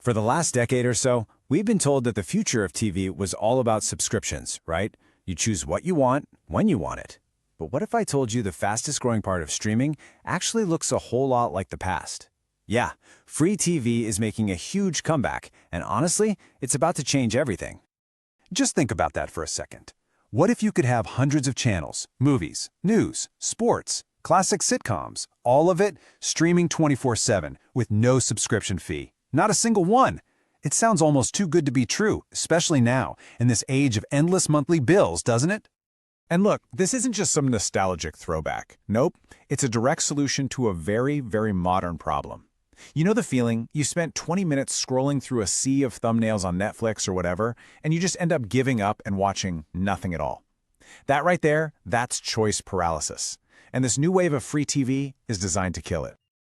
For the last decade or so, we've been told that the future of TV was all about subscriptions, right? You choose what you want, when you want it. But what if I told you the fastest growing part of streaming actually looks a whole lot like the past? Yeah, free TV is making a huge comeback, and honestly, it's about to change everything. Just think about that for a second. What if you could have hundreds of channels, movies, news, sports, classic sitcoms, all of it streaming 24/7 with no subscription fee? Not a single one. It sounds almost too good to be true, especially now, in this age of endless monthly bills, doesn't it? And look, this isn't just some nostalgic throwback. Nope, it's a direct solution to a very, very modern problem. You know the feeling? You spent 20 minutes scrolling through a sea of thumbnails on Netflix or whatever, and you just end up giving up and watching nothing at all. That right there, that's choice paralysis. And this new wave of free TV is designed to kill it.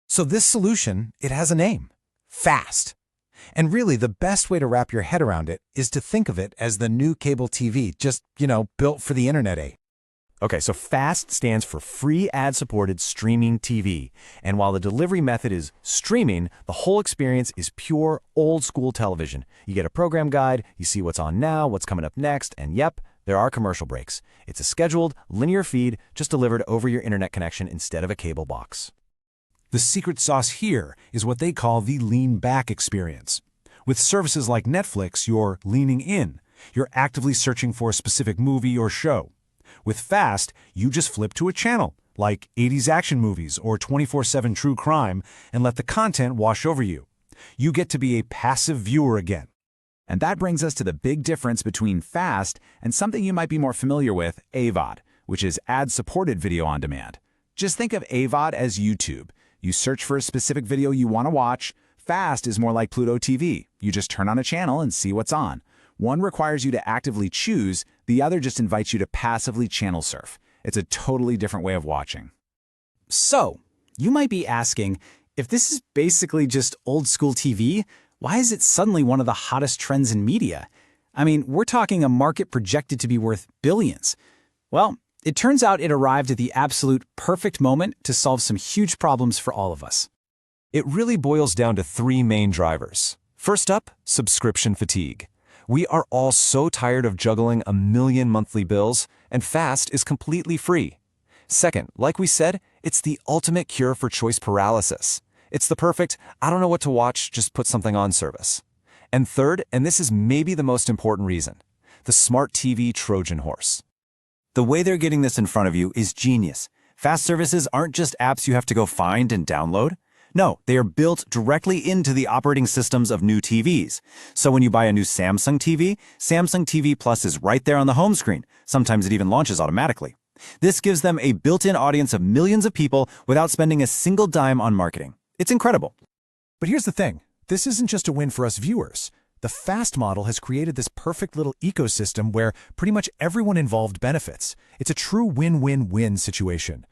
So this solution, it has a name. Fast. And really, the best way to wrap your head around it is to think of it as the new cable TV, just, built for the internet, eh? Okay, so FAST stands for Free Ad-Supported Streaming TV. And while the delivery method is streaming, the whole experience is pure old-school television. You get a program guide, you see what's on now, what's coming up next, and yep, there are commercial breaks. It's a scheduled, linear feed just delivered over your internet connection instead of a cable box. The secret sauce here is what they call the lean-back experience. With services like Netflix, you're leaning in. You're actively searching for a specific movie or show. With FAST, you just flip to a channel, like 80s action movies or 24/7 true crime, and let the content wash over you. You get to be a passive viewer again. And that brings us to the big difference between FAST and something you might be more familiar with, AVOD, which is ad-supported video on demand. Just think of AVOD as YouTube. You search for a specific video you want to watch. FAST is more like Pluto TV. You just turn on a channel and see what's on. One requires you to actively choose, the other just invites you to passively channel surf. It's a totally different way of watching. So, you might be asking, if this is basically just old school TV, why is it suddenly one of the hottest trends in media? I mean, we're talking a market projected to be worth billions. Well, it turns out it arrived at the absolute perfect moment to solve some huge problems for all of us. It really boils down to three main drivers. First up, subscription fatigue. We are all so tired of juggling a million monthly bills, and FAST is completely free. Second, like we said, it's the ultimate cure for choice paralysis. It's the perfect, I don't know what to watch, just put something on service. And third, and this is maybe the most important reason, the smart TV Trojan horse. The way they're getting this in front of you is genius. FAST services aren't just apps you have to go find and download. No, they are built directly into the operating systems of new TVs. So when you buy a new Samsung TV Plus is right there on the home screen. Sometimes it even launches automatically. This gives them a built-in audience of millions of people without spending a single dime on marketing. It's incredible. But here's the thing. This isn't just a win for us viewers. The FAST model has created this perfect little ecosystem where pretty much everyone involved benefits. It's a true win-win-win situation.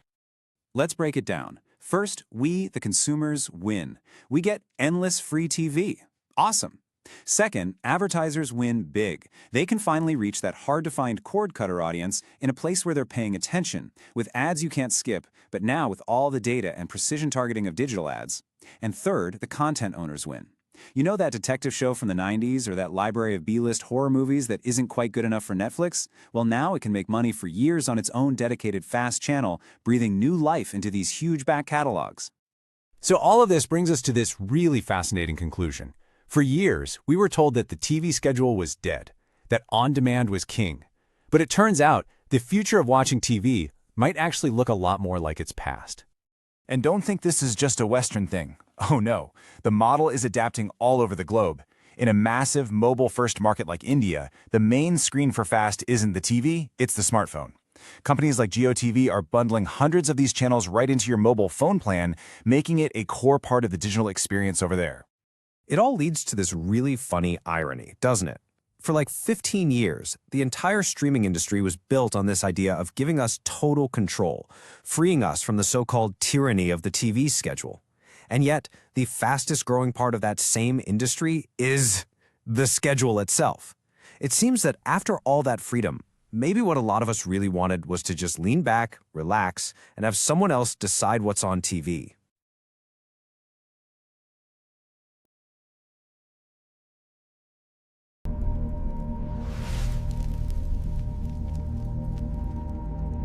Let's break it down. First, we, the consumers, win. We get endless free TV. Awesome. Second, advertisers win big. They can finally reach that hard-to-find cord-cutter audience in a place where they're paying attention, with ads you can't skip, but now with all the data and precision targeting of digital ads. And third, the content owners win. You know that detective show from the 90s or that library of B-list horror movies that isn't quite good enough for Netflix? Well, now it can make money for years on its own dedicated FAST channel, breathing new life into these huge back catalogs. So all of this brings us to this really fascinating conclusion. For years, we were told that the TV schedule was dead, that on-demand was king. But it turns out the future of watching TV might actually look a lot more like its past. And don't think this is just a Western thing. Oh no, the model is adapting all over the globe. In a massive mobile-first market like India, the main screen for FAST isn't the TV, it's the smartphone. Companies like GeoTV are bundling hundreds of these channels right into your mobile phone plan, making it a core part of the digital experience over there. It all leads to this really funny irony, doesn't it? For like 15 years, the entire streaming industry was built on this idea of giving us total control, freeing us from the so-called tyranny of the TV schedule. And yet, the fastest growing part of that same industry is the schedule itself. It seems that after all that freedom, maybe what a lot of us really wanted was to just lean back, relax, and have someone else decide what's on TV.